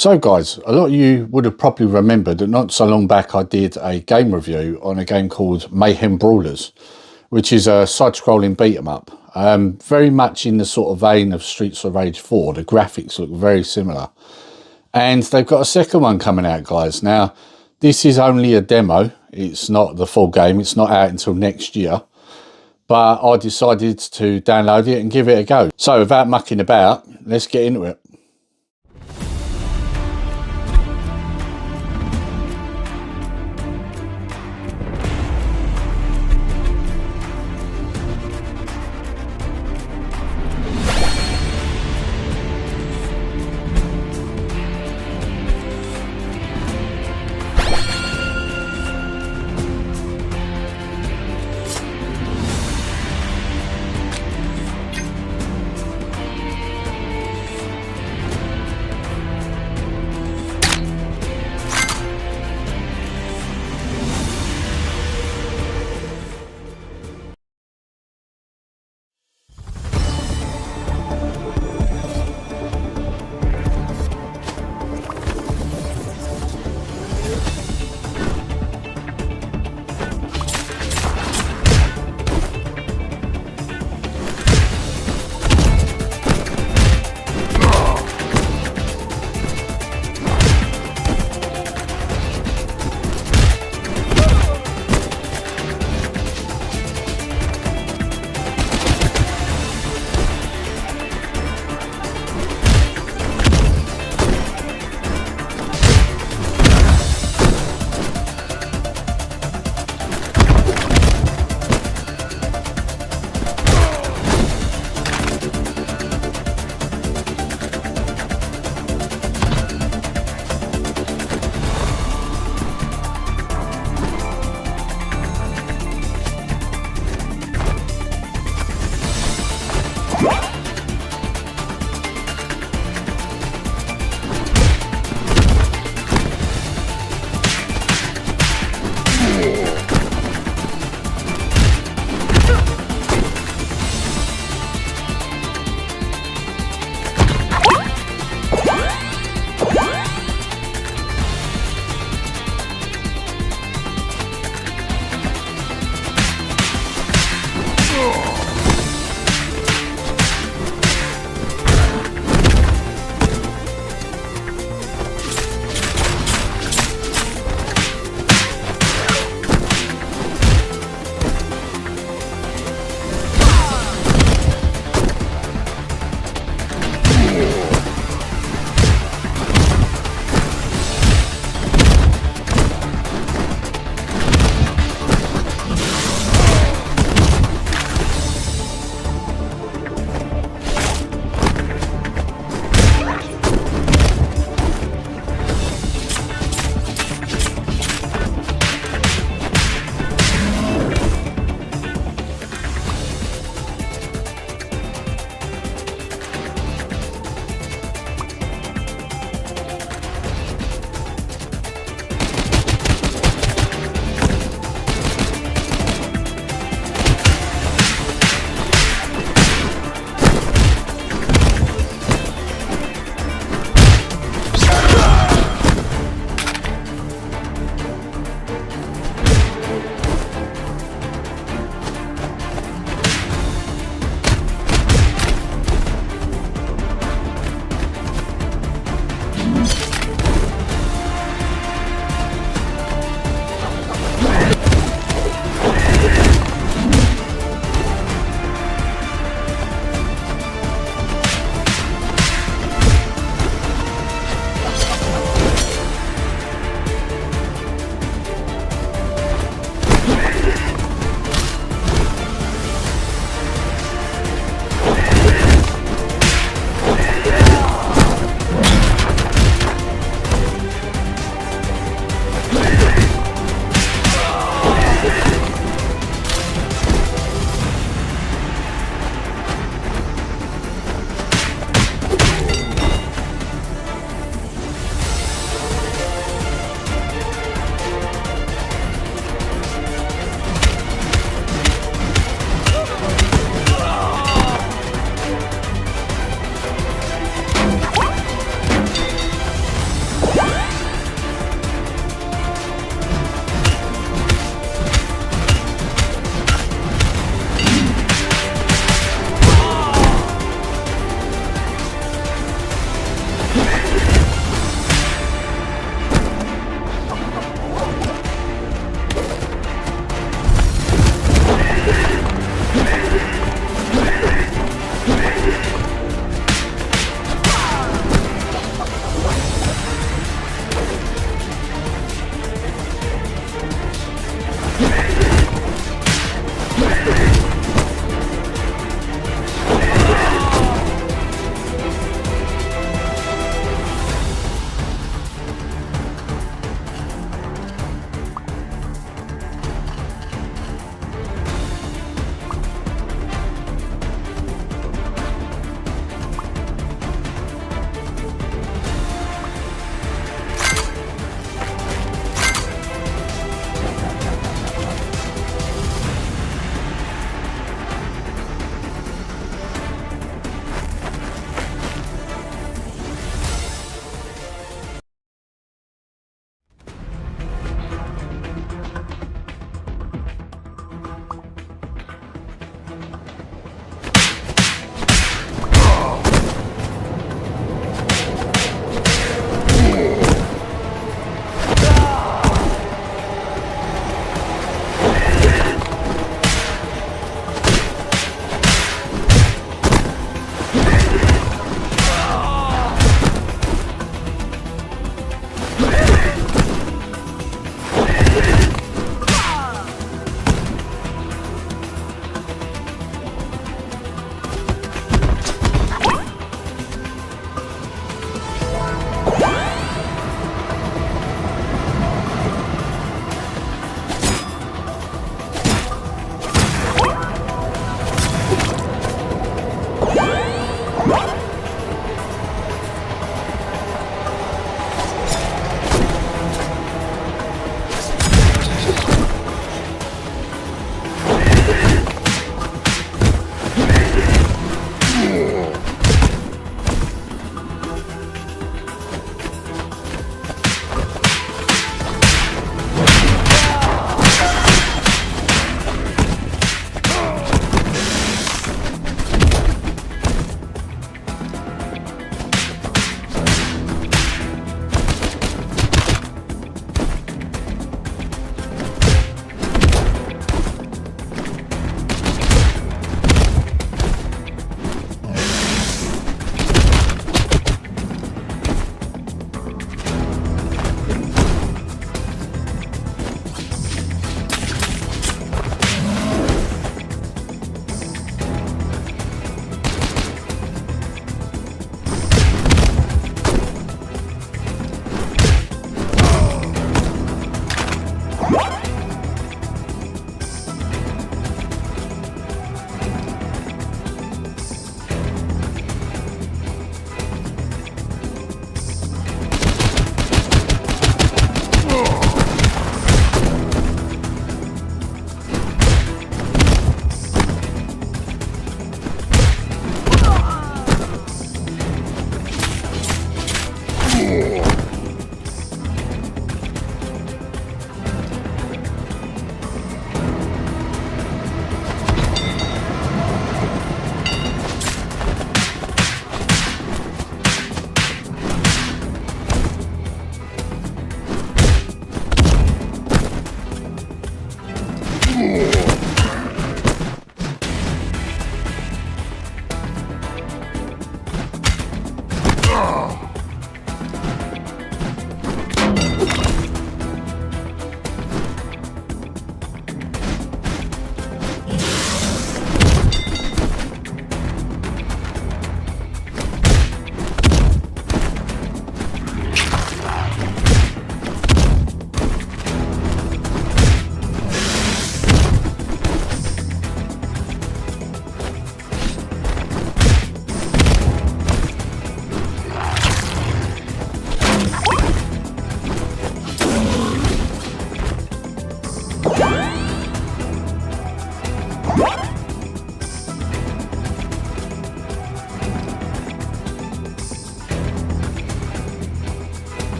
So guys, a lot of you would have probably remembered that not so long back I did a game review on a game called Mayhem Brawlers, which is a side-scrolling beat-em-up. Very much in the sort of vein of Streets of Rage 4. The graphics look very similar. And they've got a second one coming out, guys. Now, this is only a demo. It's not the full game. It's not out until next year. But I decided to download it and give it a go. So without mucking about, let's get into it.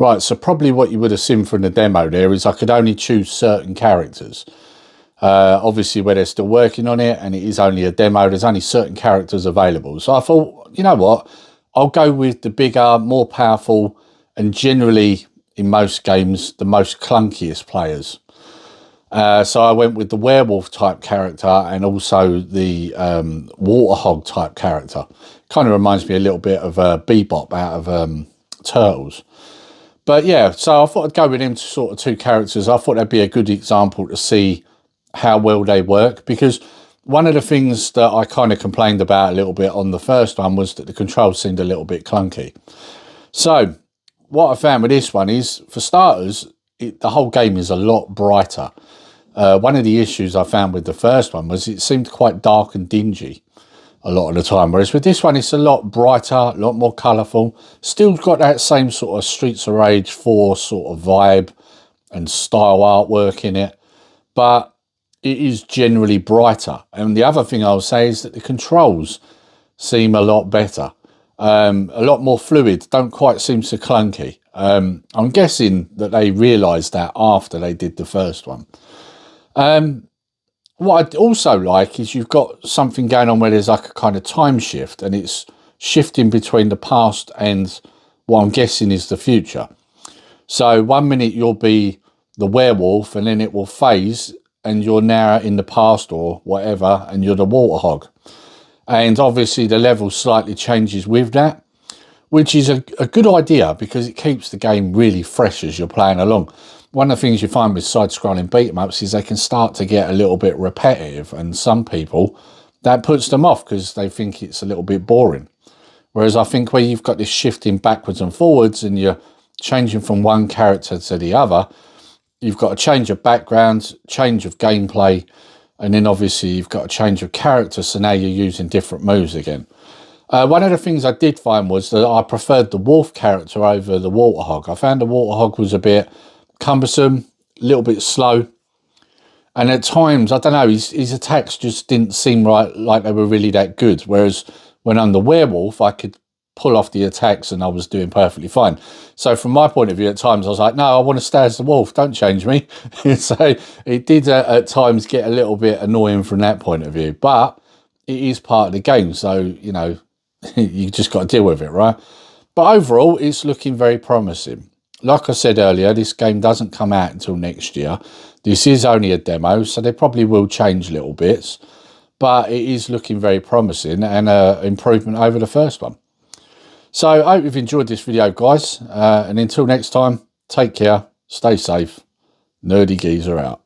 Right, so probably what you would have seen from the demo there is I could only choose certain characters. Obviously, where they're still working on it and it is only a demo, there's only certain characters available. So I thought, you know what, I'll go with the bigger, more powerful, and generally, in most games, the most clunkiest players. So I went with the werewolf type character and also the water hog type character. Kind of reminds me a little bit of Bebop out of Turtles. But yeah, so I thought I'd go with them sort of two characters. I thought that'd be a good example to see how well they work, because one of the things that I kind of complained about a little bit on the first one was that the controls seemed a little bit clunky. So what I found with this one is, for starters, the whole game is a lot brighter. One of the issues I found with the first one was it seemed quite dark and dingy a lot of the time, whereas with this one it's a lot brighter, a lot more colourful. Still got that same sort of Streets of Rage 4 sort of vibe and style artwork in it, but it is generally brighter. And the other thing I'll say is that the controls seem a lot better, a lot more fluid, don't quite seem so clunky. I'm guessing that they realised that after they did the first one. What I also like is you've got something going on where there's like a kind of time shift, and it's shifting between the past and what I'm guessing is the future. So 1 minute you'll be the werewolf, and then it will phase and you're now in the past or whatever, and you're the water hog. And obviously the level slightly changes with that, which is a good idea because it keeps the game really fresh as you're playing along. One of the things you find with side-scrolling beat-em-ups is they can start to get a little bit repetitive, and some people, that puts them off because they think it's a little bit boring. Whereas I think where you've got this shifting backwards and forwards and you're changing from one character to the other, you've got a change of background, change of gameplay, and then obviously you've got a change of character, so now you're using different moves again. One of the things I did find was that I preferred the wolf character over the water hog. I found the water hog was a bit cumbersome, a little bit slow, and at times, I don't know, his attacks just didn't seem like they were really that good, whereas when I'm the werewolf I could pull off the attacks and I was doing perfectly fine. So from my point of view, at times I was like, no, I want to stay as the wolf, don't change me. So it did at times get a little bit annoying from that point of view, but it is part of the game, so you know, you just got to deal with it, right? But overall, it's looking very promising. Like I said earlier, this game doesn't come out until next year. This is only a demo, so they probably will change little bits, but it is looking very promising and an improvement over the first one. So I hope you've enjoyed this video, guys, and until next time, take care, stay safe, Nerdy Geezer out.